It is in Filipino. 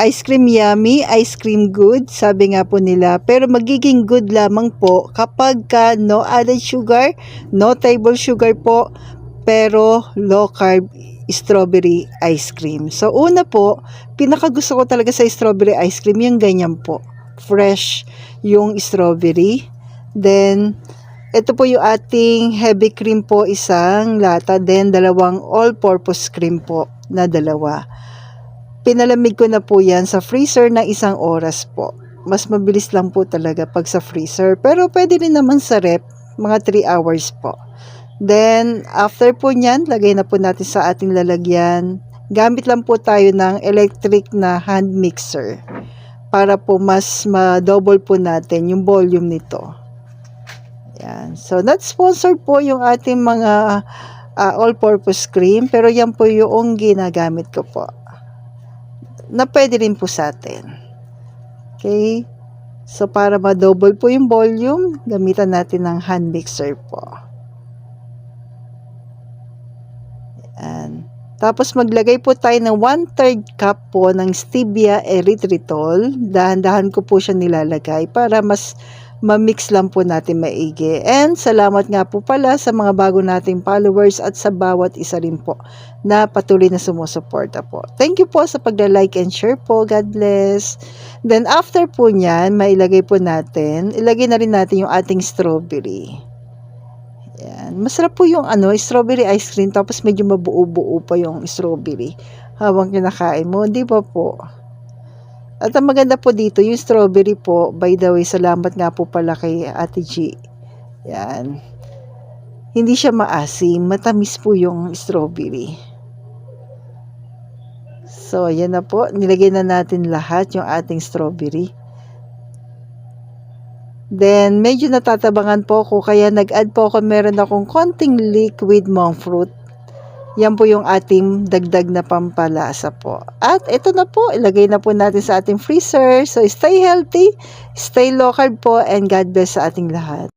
Ice cream yummy, ice cream good, sabi nga po nila. Pero magiging good lamang po kapag no added sugar, no table sugar po, pero low carb strawberry ice cream. So una po, pinakagusto ko talaga sa strawberry ice cream yung ganyan po. Fresh yung strawberry. Then, ito po yung ating heavy cream po, isang lata. Then, dalawang all-purpose cream po na dalawa. Pinalamig ko na po yan sa freezer na 1 oras po. Mas mabilis lang po talaga pag sa freezer. Pero pwede rin naman sa rep, mga 3 hours po. Then, after po nyan, lagay na po natin sa ating lalagyan. Gamit lang po tayo ng electric na hand mixer para po mas ma-double po natin yung volume nito. Yan. So, not sponsored po yung ating mga all-purpose cream, pero yan po yung ginagamit ko po, na pwede rin po sa atin. Okay? So, para ma-double po yung volume, gamitan natin ng hand mixer po. Yan. Tapos, maglagay po tayo ng 1/3 cup po ng stevia erythritol. Dahan-dahan ko po siya nilalagay para mas ma-mix lang po natin maigi. And salamat nga po pala sa mga bago nating followers at sa bawat isa rin po na patuloy na sumusuporta po. Thank you po sa pagla-like and share po. God bless. Then after po nyan, mailagay po natin, ilagay na rin natin yung ating strawberry. Yan. Masarap po yung strawberry ice cream, tapos medyo mabuo-buo pa yung strawberry habang kinakain mo, di ba po? At ang maganda po dito, yung strawberry po, by the way, salamat nga po pala kay Ate G. Yan. Hindi siya maasim, matamis po yung strawberry. So, ayan na po. Nilagay na natin lahat yung ating strawberry. Then, medyo natatabangan po ako, kaya nag-add po ako, meron akong konting liquid monk fruit. Yan po yung ating dagdag na pampalasa po. At ito na po, ilagay na po natin sa ating freezer. So, stay healthy, stay low carb po, and God bless sa ating lahat.